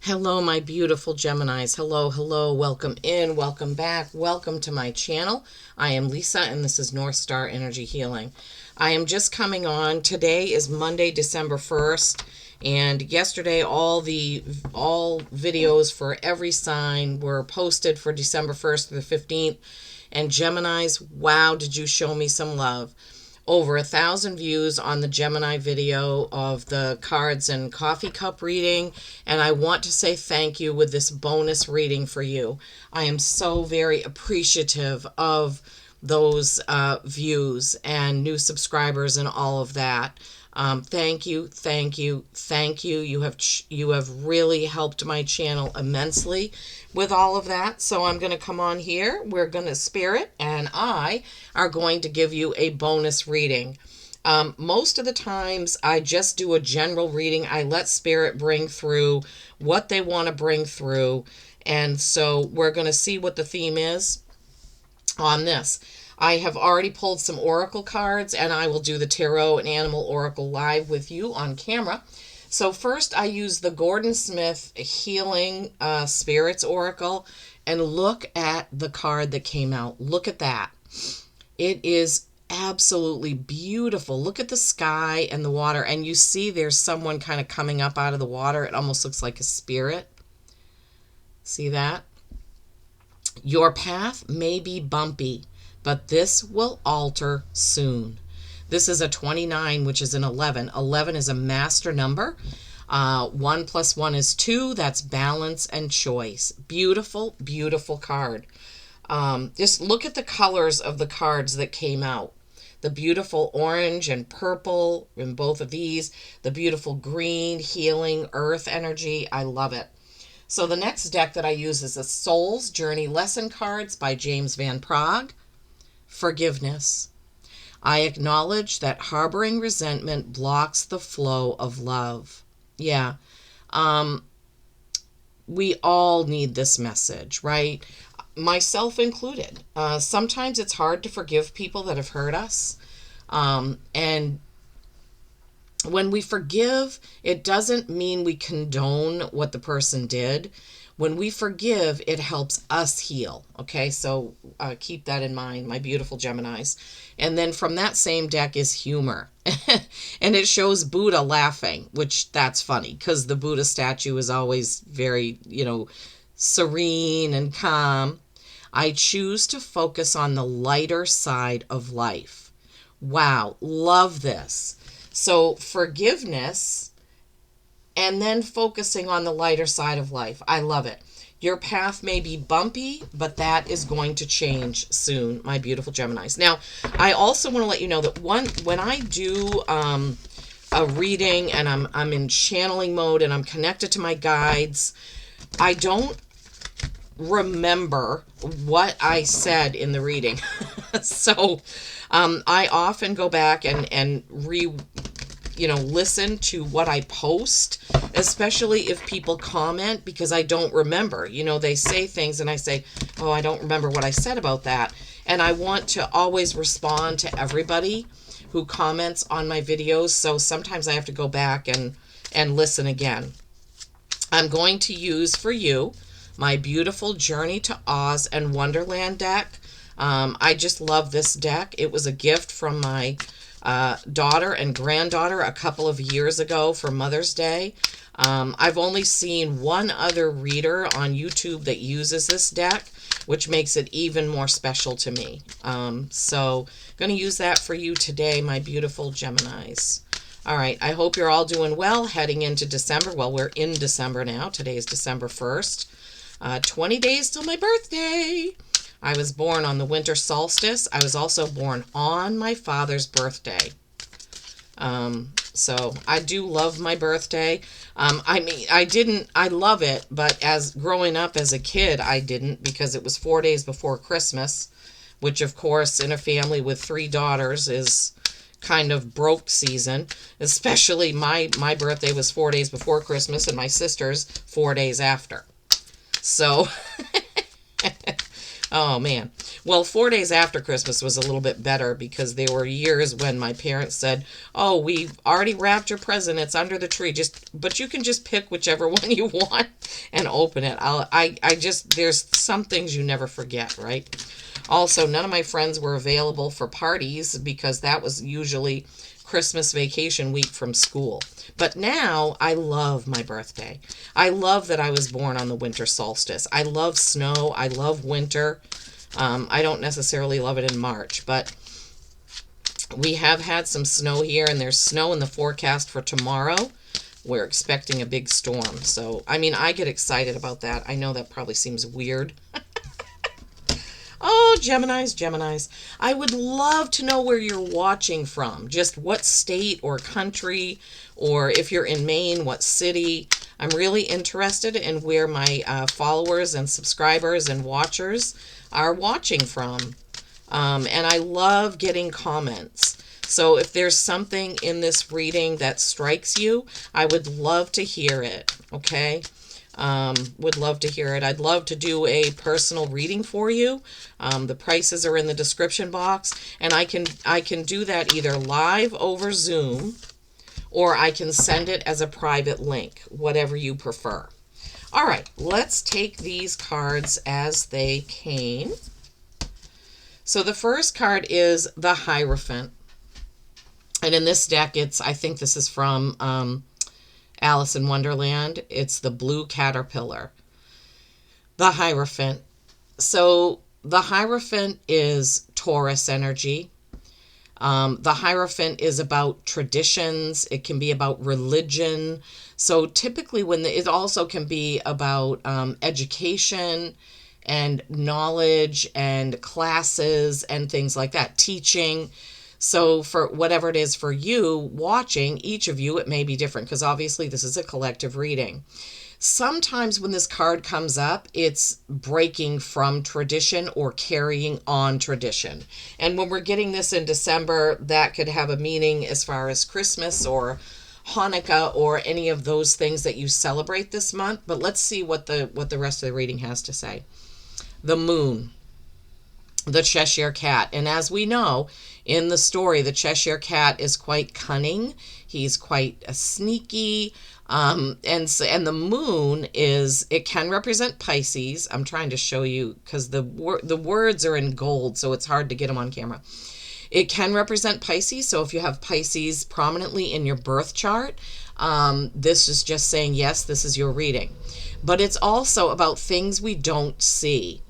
Hello, my beautiful Geminis. Hello, hello. Welcome in, welcome back, welcome to my channel. I am Lisa, and this is North Star Energy Healing. I am just coming on. Today is Monday, December 1st, and yesterday all videos for every sign were posted for December 1st to the 15th. And Geminis, wow, did you show me some love. Over 1,000 views on the Gemini video of the cards and coffee cup reading, and I want to say thank you with this bonus reading for you. I am so very appreciative of those views and new subscribers and all of that. Thank you, thank you, thank you. You have really helped my channel immensely with all of that. So I'm going to come on here. We're going to Spirit and I are going to give you a bonus reading. Most of the times I just do a general reading. I let Spirit bring through what they want to bring through. And so we're going to see what the theme is on this. I have already pulled some oracle cards, and I will do the tarot and animal oracle live with you on camera. So first I use the Gordon Smith Healing Spirits Oracle, and look at the card that came out. Look at that. It is absolutely beautiful. Look at the sky and the water, and you see there's someone kind of coming up out of the water. It almost looks like a spirit. See that? Your path may be bumpy, but this will alter soon. This is a 29, which is an 11. 11 is a master number. 1 plus 1 is 2. That's balance and choice. Beautiful, beautiful card. Just look at the colors of the cards that came out. The beautiful orange and purple in both of these. The beautiful green, healing, earth energy. I love it. So the next deck that I use is the Soul's Journey Lesson Cards by James Van Praagh. Forgiveness. I acknowledge that harboring resentment blocks the flow of love. Yeah. We all need this message, right? Myself included. Sometimes it's hard to forgive people that have hurt us. And when we forgive, it doesn't mean we condone what the person did. When we forgive, it helps us heal. Okay, so keep that in mind, my beautiful Geminis. And then from that same deck is humor. And it shows Buddha laughing, which that's funny because the Buddha statue is always very, serene and calm. I choose to focus on the lighter side of life. Wow, love this. So forgiveness and then focusing on the lighter side of life. I love it. Your path may be bumpy, but that is going to change soon, my beautiful Geminis. Now, I also want to let you know that when I do a reading and I'm in channeling mode and I'm connected to my guides, I don't remember what I said in the reading. So I often go back and listen to what I post, especially if people comment, because I don't remember. They say things and I say, oh, I don't remember what I said about that. And I want to always respond to everybody who comments on my videos. So sometimes I have to go back and listen again. I'm going to use for you my beautiful Journey to Oz and Wonderland deck. I just love this deck. It was a gift from my daughter and granddaughter a couple of years ago for Mother's Day. I've only seen one other reader on YouTube that uses this deck, which makes it even more special to me. So I'm going to use that for you today, my beautiful Geminis. All right, I hope you're all doing well heading into December. Well, we're in December now. Today is December 1st. 20 days till my birthday. I was born on the winter solstice. I was also born on my father's birthday. So I do love my birthday. I love it, but as growing up as a kid, I didn't, because it was 4 days before Christmas, which of course in a family with 3 daughters is kind of broke season, especially my birthday was 4 days before Christmas and my sister's 4 days after. So, oh man. Well, 4 days after Christmas was a little bit better because there were years when my parents said, "Oh, we've already wrapped your present. It's under the tree. But you can just pick whichever one you want and open it." I just, there's some things you never forget, right? Also, none of my friends were available for parties because that was usually Christmas vacation week from school. But now I love my birthday. I love that I was born on the winter solstice. I love snow. I love winter. I don't necessarily love it in March, but we have had some snow here, and there's snow in the forecast for tomorrow. We're expecting a big storm. So, I mean, I get excited about that. I know that probably seems weird. Oh, Geminis. I would love to know where you're watching from. Just what state or country, or if you're in Maine, what city. I'm really interested in where my followers and subscribers and watchers are watching from. And I love getting comments. So if there's something in this reading that strikes you, I would love to hear it, okay? Would love to hear it. I'd love to do a personal reading for you. The prices are in the description box, and I can do that either live over Zoom, or I can send it as a private link, whatever you prefer. All right, let's take these cards as they came. So the first card is the Hierophant. And in this deck, I think this is from Alice in Wonderland. It's the blue caterpillar. The Hierophant. So the Hierophant is Taurus energy. The Hierophant is about traditions. It can be about religion. So typically it also can be about education and knowledge and classes and things like that, teaching. So for whatever it is for you watching, each of you, it may be different because obviously this is a collective reading. Sometimes when this card comes up, it's breaking from tradition or carrying on tradition. And when we're getting this in December, that could have a meaning as far as Christmas or Hanukkah or any of those things that you celebrate this month. But let's see what the rest of the reading has to say. The Moon, the Cheshire Cat. And as we know, in the story, the Cheshire Cat is quite cunning. He's quite sneaky. And the moon it can represent Pisces. I'm trying to show you because the words are in gold, so it's hard to get them on camera. It can represent Pisces. So if you have Pisces prominently in your birth chart, this is just saying, yes, this is your reading. But it's also about things we don't see.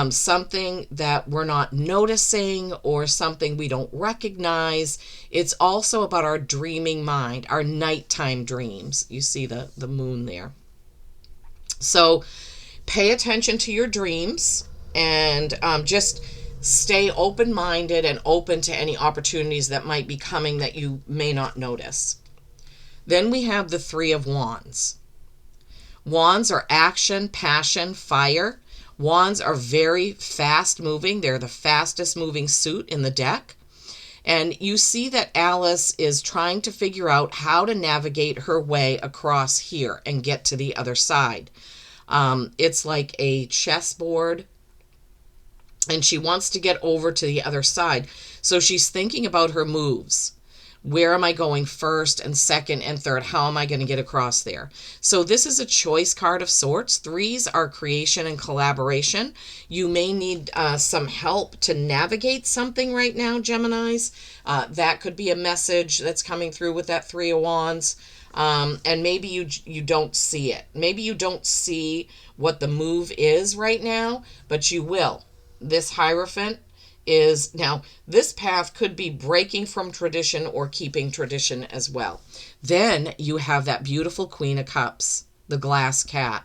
Something that we're not noticing or something we don't recognize. It's also about our dreaming mind, our nighttime dreams. You see the moon there. So pay attention to your dreams and just stay open-minded and open to any opportunities that might be coming that you may not notice. Then we have the Three of Wands. Wands are action, passion, fire. Wands are very fast moving. They're the fastest moving suit in the deck. And you see that Alice is trying to figure out how to navigate her way across here and get to the other side. It's like a chessboard, and she wants to get over to the other side. So she's thinking about her moves. Where am I going first and second and third? How am I going to get across there? So this is a choice card of sorts. Threes are creation and collaboration. You may need some help to navigate something right now, Geminis. That could be a message that's coming through with that Three of Wands. And maybe you don't see it. Maybe you don't see what the move is right now, but you will. This Hierophant is now, this path could be breaking from tradition or keeping tradition as well. Then you have that beautiful Queen of Cups, the glass cat.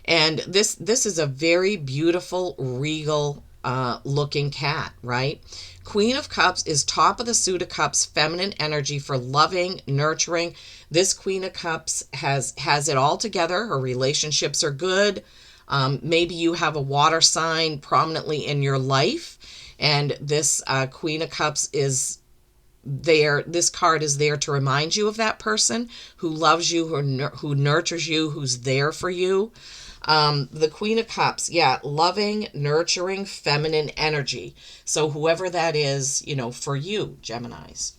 And this is a very beautiful, regal looking cat, right? Queen of Cups is top of the suit of cups, feminine energy for loving, nurturing. This Queen of Cups has it all together. Her relationships are good. Maybe you have a water sign prominently in your life, and this Queen of Cups is this card is there to remind you of that person who loves you, who nurtures you, who's there for you. The Queen of Cups, yeah, loving, nurturing, feminine energy. So whoever that is, for you, Geminis.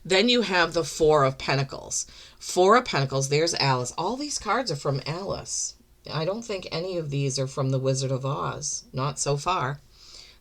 Then you have the Four of Pentacles. Four of Pentacles, there's Alice. All these cards are from Alice. I don't think any of these are from the Wizard of Oz. Not so far.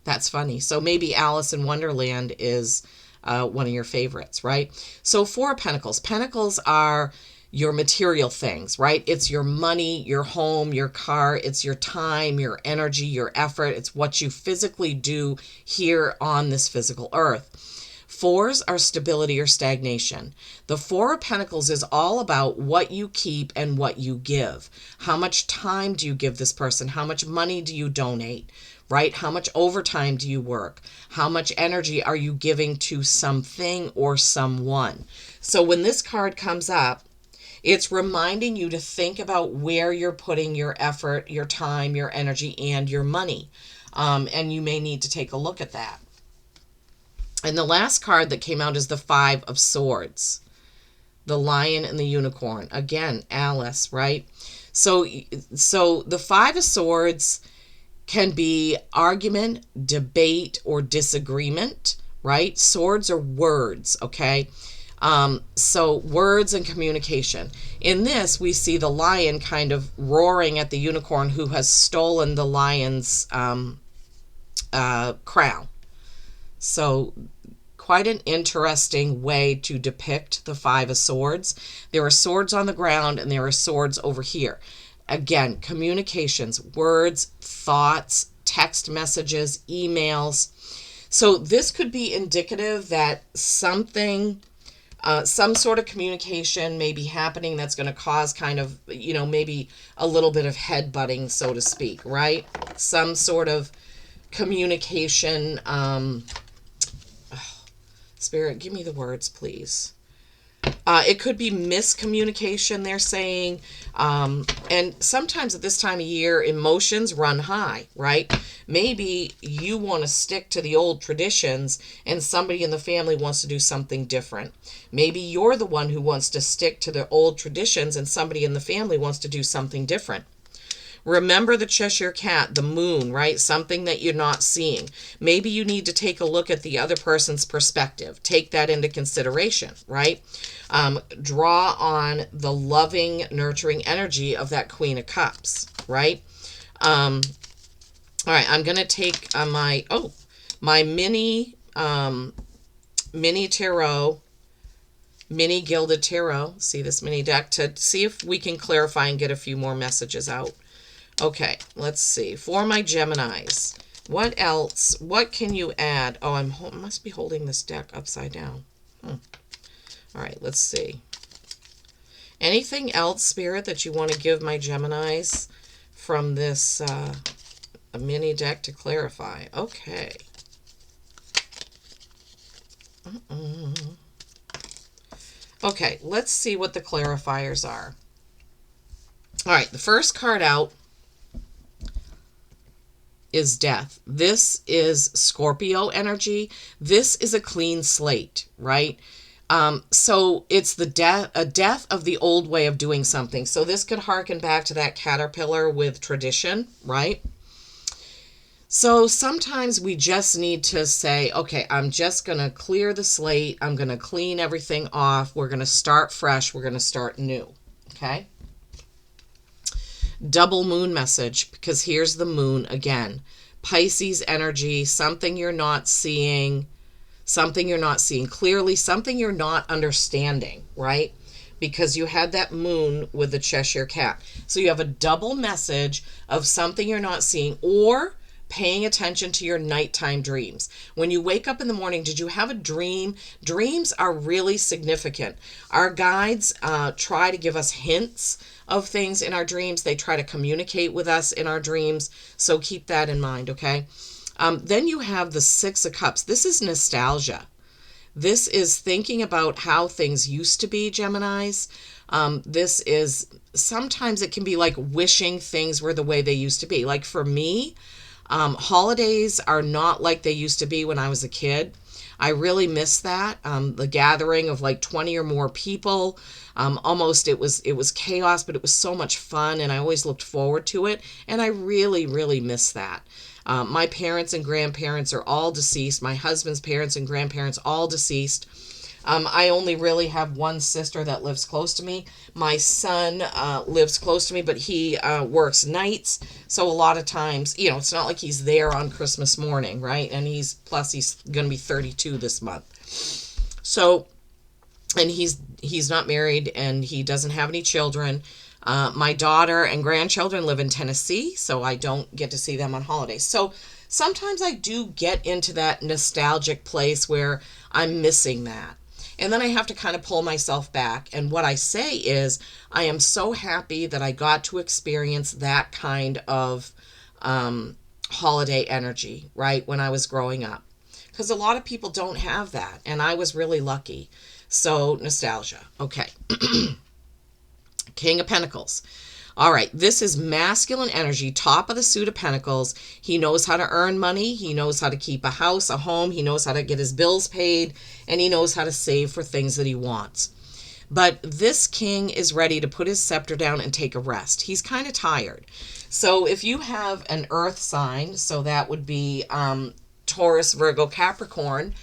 That's funny. So maybe Alice in Wonderland is one of your favorites, right? So Four of Pentacles. Pentacles are your material things, right? It's your money, your home, your car. It's your time, your energy, your effort. It's what you physically do here on this physical earth. Fours are stability or stagnation. The Four of Pentacles is all about what you keep and what you give. How much time do you give this person? How much money do you donate? Right? How much overtime do you work? How much energy are you giving to something or someone? So when this card comes up, it's reminding you to think about where you're putting your effort, your time, your energy, and your money. And you may need to take a look at that. And the last card that came out is the Five of Swords. The Lion and the Unicorn. Again, Alice, right? So the Five of Swords can be argument, debate, or disagreement, right? Swords are words, okay? So words and communication. In this, we see the lion kind of roaring at the unicorn who has stolen the lion's crown. So quite an interesting way to depict the Five of Swords. There are swords on the ground and there are swords over here. Again, communications, words, thoughts, text messages, emails. So this could be indicative that something, some sort of communication may be happening that's going to cause kind of, maybe a little bit of headbutting, so to speak, right? Some sort of communication. Spirit, give me the words, please. It could be miscommunication, they're saying. And sometimes at this time of year, emotions run high, right? Maybe you want to stick to the old traditions and somebody in the family wants to do something different. Maybe you're the one who wants to stick to the old traditions and somebody in the family wants to do something different. Remember the Cheshire Cat, the moon, right? Something that you're not seeing. Maybe you need to take a look at the other person's perspective. Take that into consideration, right? Draw on the loving, nurturing energy of that Queen of Cups, right? All right, I'm going to take my mini tarot, mini gilded tarot. See this mini deck to see if we can clarify and get a few more messages out. Okay, let's see. For my Geminis, what else? What can you add? Oh, I must be holding this deck upside down. All right, let's see. Anything else, Spirit, that you want to give my Geminis from this a mini deck to clarify? Okay. Okay, let's see what the clarifiers are. All right, the first card out is Death. This is Scorpio energy. This is a clean slate, right? So it's a death of the old way of doing something. So this could harken back to that caterpillar with tradition, right? So sometimes we just need to say, okay, I'm just going to clear the slate. I'm going to clean everything off. We're going to start fresh. We're going to start new, okay? Double moon message, because here's the moon again. Pisces energy, something you're not seeing clearly, something you're not understanding, right? Because you had that moon with the Cheshire Cat. So you have a double message of something you're not seeing, or paying attention to your nighttime dreams. When you wake up in the morning, did you have a dream? Dreams are really significant. Our guides try to give us hints of things in our dreams. They try to communicate with us in our dreams. So keep that in mind, okay? Then you have the Six of Cups. This is nostalgia. This is thinking about how things used to be, Geminis. This is, sometimes it can be like wishing things were the way they used to be. Like for me, holidays are not like they used to be when I was a kid. I really miss that. The gathering of like 20 or more people. Almost it was chaos, but it was so much fun, and I always looked forward to it. And I really, really miss that. My parents and grandparents are all deceased. My husband's parents and grandparents all deceased. I only really have one sister that lives close to me. My son lives close to me, but he works nights. So a lot of times, it's not like he's there on Christmas morning, right? And he's going to be 32 this month. So, and he's not married, and he doesn't have any children. My daughter and grandchildren live in Tennessee, so I don't get to see them on holidays. So sometimes I do get into that nostalgic place where I'm missing that. And then I have to kind of pull myself back. And what I say is, I am so happy that I got to experience that kind of holiday energy, right, when I was growing up. Because a lot of people don't have that. And I was really lucky. So, nostalgia. Okay. King of Pentacles. All right, this is masculine energy, top of the suit of Pentacles. He knows how to earn money. He knows how to keep a house, a home. He knows how to get his bills paid, and he knows how to save for things that he wants. But this king is ready to put his scepter down and take a rest. He's kind of tired. So if you have an earth sign, so that would be Taurus, Virgo, Capricorn,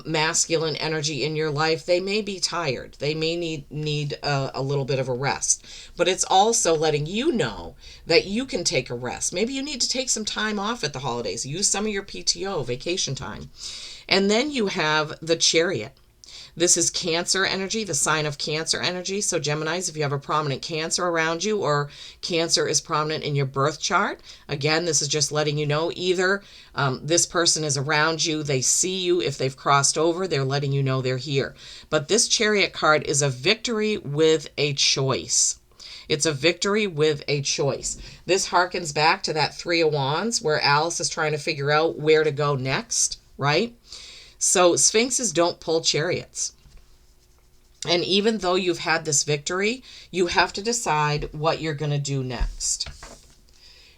masculine energy in your life, they may be tired. They may need a little bit of a rest. But it's also letting you know that you can take a rest. Maybe you need to take some time off at the holidays. Use some of your PTO, vacation time. And then you have the Chariot. This is Cancer energy, the sign of Cancer energy. So Geminis, if you have a prominent Cancer around you, or Cancer is prominent in your birth chart, again, this is just letting you know either this person is around you, they see you. If they've crossed over, they're letting you know they're here. But this Chariot card is a victory with a choice. It's a victory with a choice. This harkens back to that Three of Wands where Alice is trying to figure out where to go next, right? So Sphinxes don't pull chariots. And even though you've had this victory, you have to decide what you're going to do next.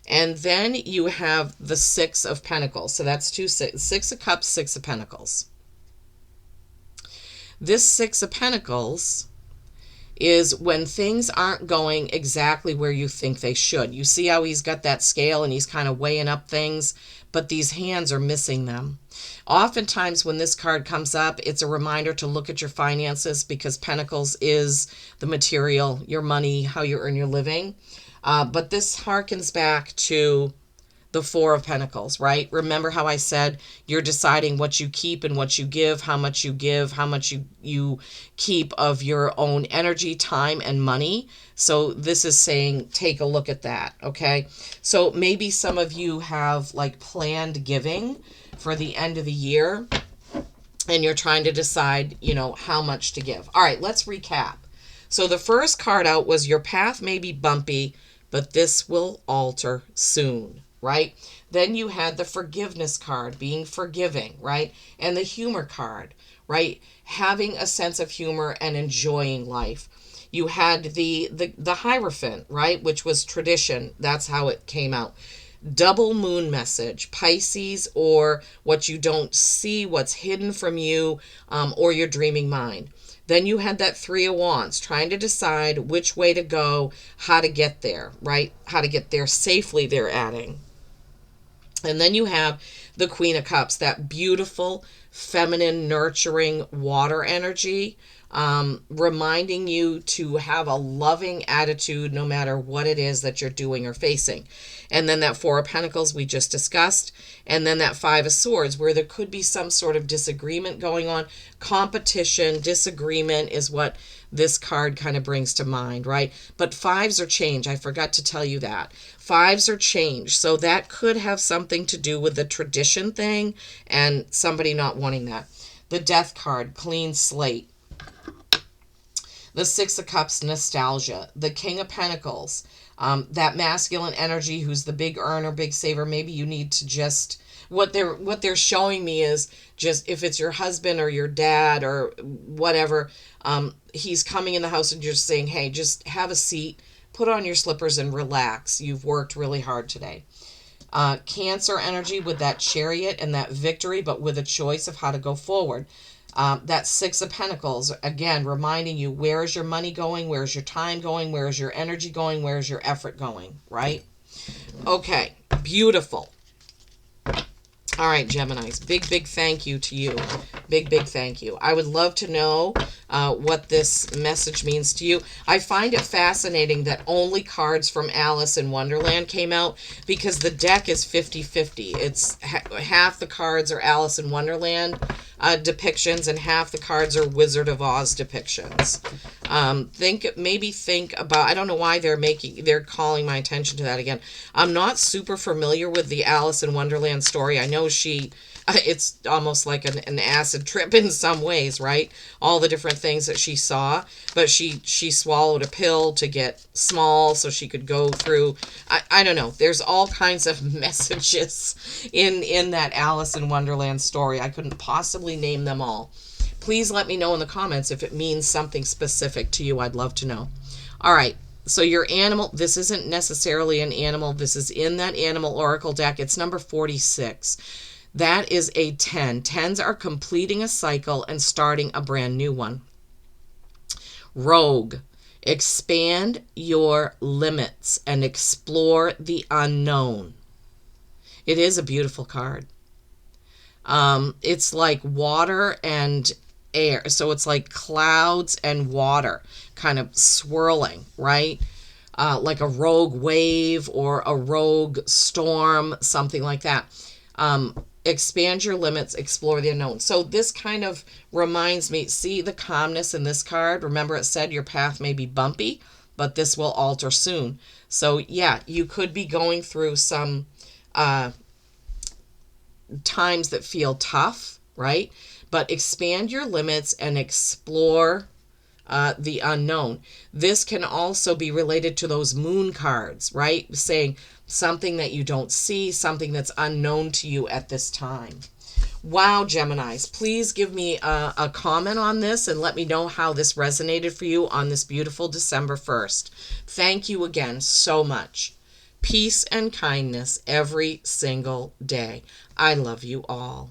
And then you have the Six of Pentacles. So that's Six of Cups, Six of Pentacles. This Six of Pentacles is when things aren't going exactly where you think they should. You see how he's got that scale and he's kind of weighing up things, but these hands are missing them. Oftentimes when this card comes up, it's a reminder to look at your finances, because Pentacles is the material, your money, how you earn your living. But this harkens back to the Four of Pentacles, right? Remember how I said you're deciding what you keep and what you give, how much you give, how much you keep of your own energy, time, and money. So this is saying take a look at that, okay? So maybe some of you have like planned giving for the end of the year, and you're trying to decide, how much to give. All right, let's recap. So the first card out was your path may be bumpy, but this will alter soon, right? Then you had the forgiveness card, being forgiving, right? And the humor card, right? Having a sense of humor and enjoying life. You had the Hierophant, right? Which was tradition. That's how it came out. Double moon message, Pisces, or what you don't see, what's hidden from you, or your dreaming mind. Then you had that Three of Wands, trying to decide which way to go, how to get there, right? How to get there safely, they're adding. And then you have the Queen of Cups, that beautiful, feminine, nurturing water energy, reminding you to have a loving attitude no matter what it is that you're doing or facing. And then that Four of Pentacles we just discussed. And then that Five of Swords, where there could be some sort of disagreement going on. Competition, disagreement is what this card kind of brings to mind, right? But fives are change. I forgot to tell you that. Fives are change. So that could have something to do with the tradition thing and somebody not wanting that. The Death card, clean slate. The Six of Cups, nostalgia. The King of Pentacles, that masculine energy, who's the big earner, big saver. Maybe you need to just, what they're showing me is just, if it's your husband or your dad or whatever, he's coming in the house and you're just saying, hey, just have a seat, put on your slippers and relax. You've worked really hard today. Cancer energy with that Chariot and that victory, but with a choice of how to go forward. That Six of Pentacles, again, reminding you, where is your money going? Where is your time going? Where is your energy going? Where is your effort going? Right? Okay, beautiful. All right, Geminis, big thank you to you. Big thank you. I would love to know what this message means to you. I find it fascinating that only cards from Alice in Wonderland came out, because the deck is 50-50. It's half the cards are Alice in Wonderland depictions and half the cards are Wizard of Oz depictions. Think about, I don't know why they're calling my attention to that again. I'm not super familiar with the Alice in Wonderland story. I know it's almost like an acid trip in some ways, right? All the different things that she saw, but she swallowed a pill to get small so she could go through. I don't know. There's all kinds of messages in that Alice in Wonderland story. I couldn't possibly name them all. Please let me know in the comments if it means something specific to you. I'd love to know. All right. So your animal, this isn't necessarily an animal. This is in that animal oracle deck. It's number 46. That is a 10. 10s are completing a cycle and starting a brand new one. Rogue. Expand your limits and explore the unknown. It is a beautiful card. It's like water and air. So it's like clouds and water kind of swirling, right? Like a rogue wave or a rogue storm, something like that. Expand your limits, explore the unknown. So this kind of reminds me, see the calmness in this card? Remember, it said your path may be bumpy, but this will alter soon. So yeah, you could be going through some times that feel tough, right? But expand your limits and explore the unknown. This can also be related to those moon cards, right? Saying something that you don't see, something that's unknown to you at this time. Wow, Geminis, please give me a comment on this and let me know how this resonated for you on this beautiful December 1st. Thank you again so much. Peace and kindness every single day. I love you all.